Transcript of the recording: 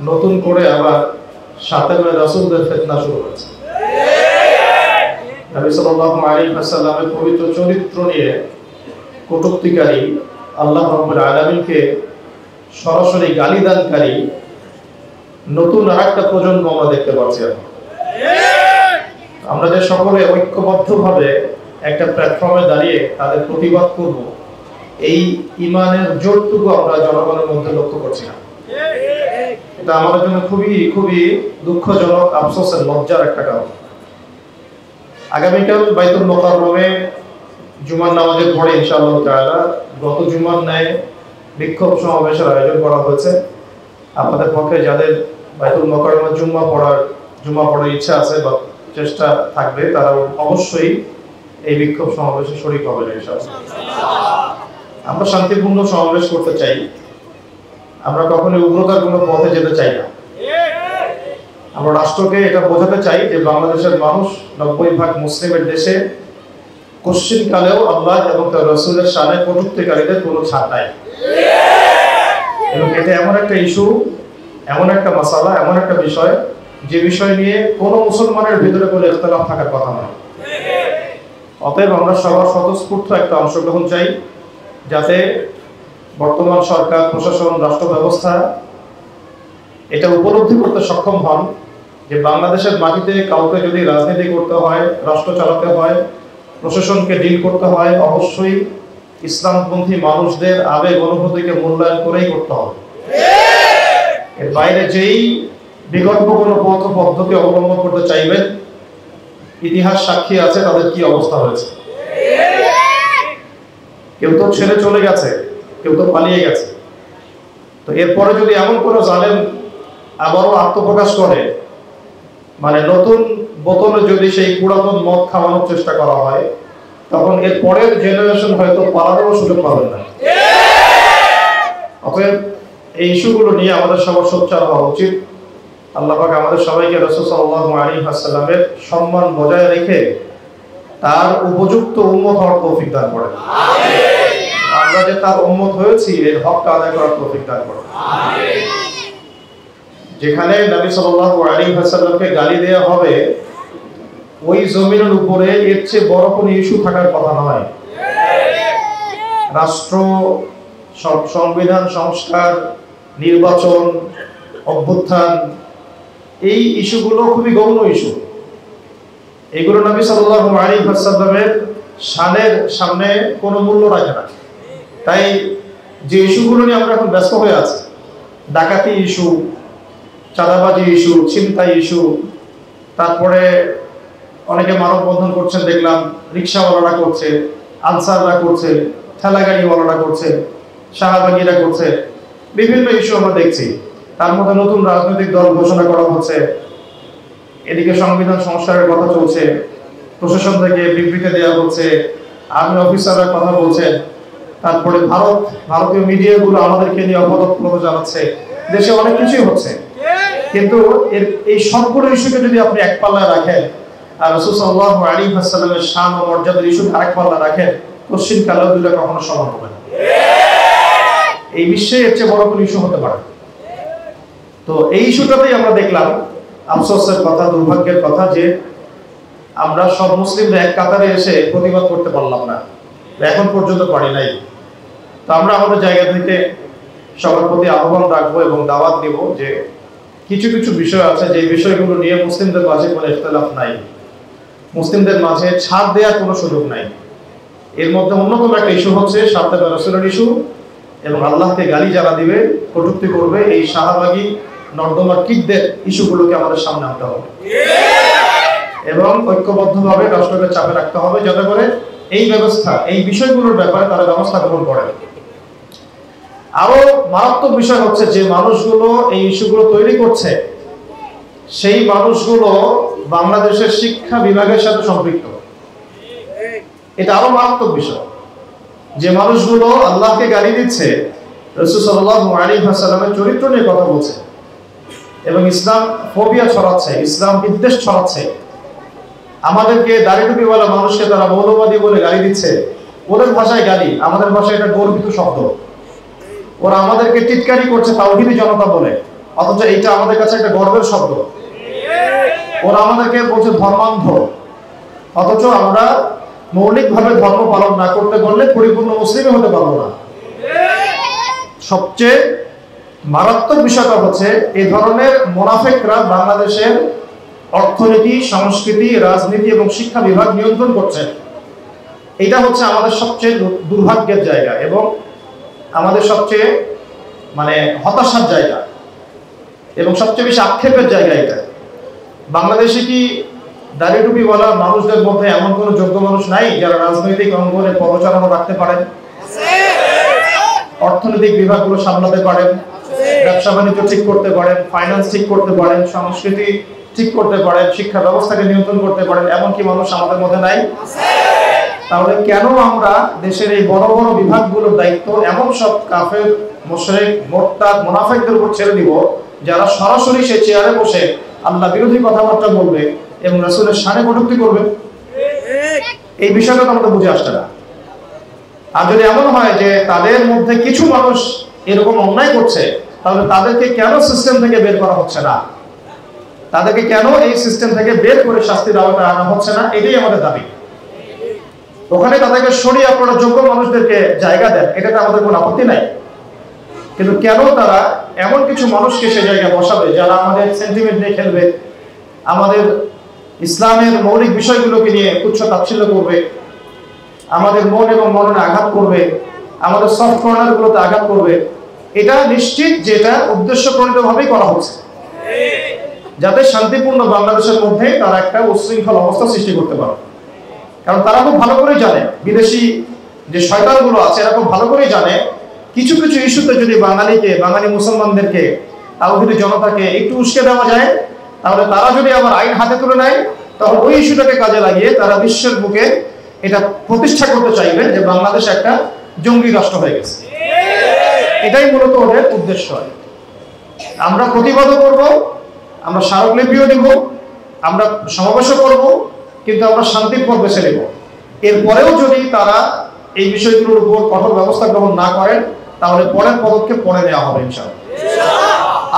নতুন করে আবার সাতেমে রাসূলদের ফিতনা শুরু হয়েছে। নবী সাল্লাল্লাহু আলাইহি ওয়াসাল্লামের পবিত্র চরিত্র নিয়ে কটূক্তিকারী, আল্লাহ রাব্বুল আলামিনকে সরাসরি গালিদানকারী নতুন আরেকটা প্রজন্ম আমরা দেখতে পাচ্ছি। আমরা যে সকলে ঐক্যবদ্ধভাবে একটা প্ল্যাটফর্মে দাঁড়িয়ে তাদের প্রতিবাদ করব, এই ঈমানের জোরটুকু আমরা জনগণের মধ্যে লক্ষ্য করছি না। এটা আমাদের জন্য খুবই খুবই দুঃখজনক, আফসোসের, লজ্জার একটা কারণ। আগামীকাল বাইতুল মুকাররমে জুমার নামাজের পরে ইনশাআল্লাহ তাআলা গত জুমার ন্যায় বিক্ষোভ সমাবেশের আয়োজন করা হয়েছে। আপনাদের পক্ষে যাদের বাইতুল মুকাররমে জুমা পড়ার ইচ্ছা আছে বা চেষ্টা থাকবে, তারা অবশ্যই এই বিক্ষোভ সমাবেশে শরীক হবেন ইনশাআল্লাহ। আমরা শান্তিপূর্ণ সমাবেশ করতে চাই, আমরা কখনোই উগ্রতার কোনো পথে যেতে চাই না। আমরা রাষ্ট্রকে এটা বোঝাতে চাই যে বাংলাদেশের মানুষ 90% মুসলিমের দেশে কোশ্চিনকালেও আল্লাহ এবং তার রাসূলের শানে কটূক্তিকারীদের কোনো ছাড় নাই। এবং এটা এমন একটা ইস্যু, এমন একটা মাসালা, এমন একটা বিষয় যে বিষয় নিয়ে কোনো মুসলমানের ভিতরে কোনো ইখতিলাফ থাকার কথা নয়। অতএব আমরা সবার স্বতঃস্ফূর্ত একটা অংশগ্রহণ চাই, যাতে বর্তমান সরকার, প্রশাসন, রাষ্ট্র ব্যবস্থা এটা উপলব্ধি করতে সক্ষম হন যে বাংলাদেশের মাটিতে কাউকে যদি রাজনীতি করতে হয়, রাষ্ট্র চালাতে হয়, প্রশাসনকে ডিল করতে হয়, অবশ্যই ইসলামপন্থী মানুষদের আবেগ অনুভূতিকে মূল্যায়ন করেই করতে হবে। এর বাইরে যেই বিকল্প কোনো পথ পদ্ধতি অবলম্বন করতে চাইবেন, ইতিহাস সাক্ষী আছে তাদের কি অবস্থা হয়েছে। কেউ তো ছেড়ে চলে গেছে, কেউ তো পালিয়ে গেছে। তো এরপরে যদি এমন কোনো জালেম আবারও আত্মপ্রকাশ করে, মানে নতুন বোতলে যদি সেই পুরাতন মদ খাওয়ানোর চেষ্টা করা হয়, তখন এর পরের জেনারেশন হয়তো পালানোর সুযোগ পাবেন না। অতএব এই ইস্যুগুলো নিয়ে আমাদের সবার সোচ্চার হওয়া উচিত। আল্লাহ পাক আমাদের সবাইকে রাসূল সাল্লাল্লাহু আলাইহি ওয়াসাল্লামের সম্মান বজায় রেখে তার উপযুক্ত উম্মত হওয়ার তৌফিক দান করেন। আমরা যে তার উম্মত হয়েছি, এর হক আদায় করার তৌফিক দান করেন। যেখানে নবী সাল্লাল্লাহু আলাইহি ওয়াসাল্লামকে গালি দেয়া হবে, ওই জমিনের উপরে এর চেয়ে বড় কোনো ইস্যু থাকার কথা নয়। রাষ্ট্র, সংবিধান সংস্কার, নির্বাচন, অভ্যুত্থান, এই ইস্যুগুলো খুবই গৌণ ইস্যু। এগুলো নবী সাল্লাল্লাহু আলাইহি ওয়াসাল্লামের শানের সামনে কোনো মূল্য রাখে না। তাই যে ইস্যুগুলো নিয়ে আমরা এখন ব্যস্ত হয়ে আছি, ডাকাতি ইস্যু, চাঁদাবাজি ইস্যু, ছিনতাই ইস্যু, তারপরে অনেকে মানববন্ধন করছেন দেখলাম, রিক্সাওয়ালারা করছে, আনসাররা করছে, ঠেলাগাড়িওয়ালারা করছে, শাহবাগীরা করছে, বিভিন্ন ইস্যু আমরা দেখছি। তার মধ্যে নতুন রাজনৈতিক দল ঘোষণা করা হচ্ছে, এদিকে সংবিধান সংস্কারের কথা চলছে, প্রশাসন থেকে বিবৃতি দেওয়া হচ্ছে, আর্মি অফিসাররা কথা বলছেন, তারপরে ভারতীয় মিডিয়াগুলো আমাদেরকে নিয়ে অপতৎপ্রদ জানাচ্ছে, দেশে অনেক কিছুই হচ্ছে। কিন্তু এই সবগুলো ইস্যুকে যদি আপনি এক পাল্লায় রাখেন আর রাসূল সাল্লাল্লাহু আলাইহি ওয়াসাল্লামের শান ও মর্যাদার ইস্যুকে আরেক পাল্লায় রাখেন, কোশ্চিন কালেও দুটো কখনো সমান হবে না। এই বিশ্বে এর চেয়ে বড় কোনো ইস্যু হতে পারে। তো এই ইস্যুটাতেই আমরা দেখলাম আফসোসের কথা, দুর্ভাগ্যের কথা যে আমরা সব মুসলিমরা এক কাতারে এসে প্রতিবাদ করতে পারলাম না, এখন পর্যন্ত পারি নাই। তো আমরা আমাদের জায়গা থেকে সবার প্রতি আহ্বান রাখবো এবং দাওয়াত দিব যে কিছু কিছু বিষয় আছে যে বিষয়গুলো নিয়ে মুসলিমদের মাঝে কোনো ইখতিলাফ নাই, মুসলিমদের মাঝে ছাড় দেওয়ার কোনো সুযোগ নাই। এর মধ্যে অন্যতম একটা ইস্যু হচ্ছে সাতটা রাসূলের ইস্যু এবং আল্লাহকে গালি যারা দিবে, কটূক্তি করবে, এই শাহবাগী নর্দমার কিকদের ইস্যুগুলোকে আমাদের সামনে আনতে হবে এবং ঐক্যবদ্ধভাবে রাষ্ট্রকে চাপে রাখতে হবে যাতে করে এই ব্যবস্থা, এই বিষয়গুলোর ব্যাপারে তারা ব্যবস্থা গ্রহণ করে। আরো মারাত্মক বিষয় হচ্ছে যে মানুষগুলো এই ইস্যুগুলো তৈরি করছে, সেই মানুষগুলো বাংলাদেশের শিক্ষা বিভাগের সাথে সম্পৃক্ত। এটা আরো মারাত্মক বিষয় যে মানুষগুলো আল্লাহকে গালি দিচ্ছে, রাসূল সাল্লাল্লাহু আলাইহি ওয়াসাল্লামের চরিত্র নিয়ে কথা বলছে এবং ইসলাম ফোবিয়া ছড়াচ্ছে, ইসলাম বিদ্বেষ ছড়াচ্ছে, আমাদেরকে দাড়ি টুপিওয়ালা মানুষকে তারা মৌলবাদী বলে গালি দিচ্ছে। ওদের ভাষায় গালি, আমাদের ভাষায় এটা গর্বিত শব্দ। ওরা আমাদেরকে টিটকারি করছে তাওহীদি জনতা বলে, অথচ এইটা আমাদের কাছে একটা গর্বের শব্দ। ওরা আমাদেরকে বলছে ধর্মান্ধ, অথচ আমরা মৌলিকভাবে ধর্ম পালন না করতে পারলে পরিপূর্ণ মুসলিমই হতে পারবো না। সবচেয়ে মারাত্মক বিষয়টা হচ্ছে এই ধরনের মুনাফিকরা বাংলাদেশের অর্থনীতি, সংস্কৃতি, রাজনীতি এবং শিক্ষা বিভাগ নিয়ন্ত্রণ করছে। এটা হচ্ছে আমাদের সবচেয়ে দুর্ভাগ্যের জায়গা এবং আমাদের সবচেয়ে হতাশার জায়গা এবং সবচেয়ে বেশি আক্ষেপের জায়গা এটা। বাংলাদেশে কি দাড়ি টুপিওয়ালা মানুষদের মধ্যে এমন কোনো যোগ্য মানুষ নাই যারা রাজনৈতিক অঙ্গনে পদচারণা রাখতে পারেন, অর্থনৈতিক বিভাগগুলো সামলাতে পারেন, ব্যবসা বাণিজ্য ঠিক করতে পারেন, ফাইন্যান্স ঠিক করতে পারেন, সংস্কৃতি ঠিক করতে পারেন, শিক্ষা ব্যবস্থাকে নিয়ন্ত্রণ করতে পারেন? এমন কি মানুষ আমাদের মধ্যে নাই? তাহলে কেন আমরা দেশের এই বড় বড় বিভাগগুলোর দায়িত্ব এমন সব কাফের, মুশরিক, মুরতাদ, মুনাফিকদের উপর ছেড়ে দিব যারা সরাসরি সেই চেয়ারে বসে আল্লাহ বিরোধী কথাবার্তা বলবে এবং রাসূলের শানে কটূক্তি করবে? এই বিষয়টা তো আমাদের বুঝে আসছে না। আর যদি এমন হয় যে তাদের মধ্যে কিছু মানুষ এরকম অন্যায় করছে, তাহলে তাদেরকে কেন সিস্টেম থেকে বের করা হচ্ছে না? তাদেরকে কেন এই সিস্টেম থেকে বের করে শাস্তির আওতায় আনা হচ্ছে না? এটাই আমাদের দাবি। ওখানে তাদেরকে সরিয়ে আপনারা যোগ্য মানুষদেরকে জায়গা দেন, এটাতে আমাদের কোনো আপত্তি নাই। কিন্তু কেন তারা এমন কিছু মানুষকে সে জায়গায় বসাবে যারা আমাদের সেন্টিমেন্ট নিয়ে খেলবে, আমাদের ইসলামের মৌলিক বিষয়গুলোকে নিয়ে তুচ্ছ তাচ্ছিল্য করবে, আমাদের মন এবং মননে আঘাত করবে, আমাদের সফট কর্নারগুলোতে আঘাত করবে? এটা নিশ্চিত যে এটা উদ্দেশ্যপ্রণীতভাবেই করা হচ্ছে, যাতে শান্তিপূর্ণ বাংলাদেশের মধ্যে তারা একটা উচ্ছৃঙ্খল অবস্থা সৃষ্টি করতে পারে। কারণ তারা খুব ভালো করেই জানে, বিদেশি যে শয়তানগুলো আছে এরা খুব ভালো করেই জানে, কিছু কিছু ইস্যুতে যদি বাঙালি মুসলমানদেরকে, তাওহীদি জনতাকে একটু উস্কে দেওয়া যায়, তাহলে তারা যদি আবার আইন হাতে তুলে নেয়, তখন ওই ইস্যুটাকে কাজে লাগিয়ে তারা বিশ্বের বুকে এটা প্রতিষ্ঠা করতে চাইবে যে বাংলাদেশ একটা জঙ্গি রাষ্ট্র হয়ে গেছে। এটাই মূলত ওদের উদ্দেশ্য। আমরা প্রতিবাদও করব, আমরা স্মারকলিপিও দিব, আমরা সমাবেশও করব, কিন্তু আমরা শান্তির পথ বেছে নেব। এরপরেও যদি তারা এই বিষয়গুলোর উপর কঠোর ব্যবস্থা গ্রহণ না করেন, তাহলে পরের পদক্ষেপ পরে নেওয়া হবে ইনশাআল্লাহ।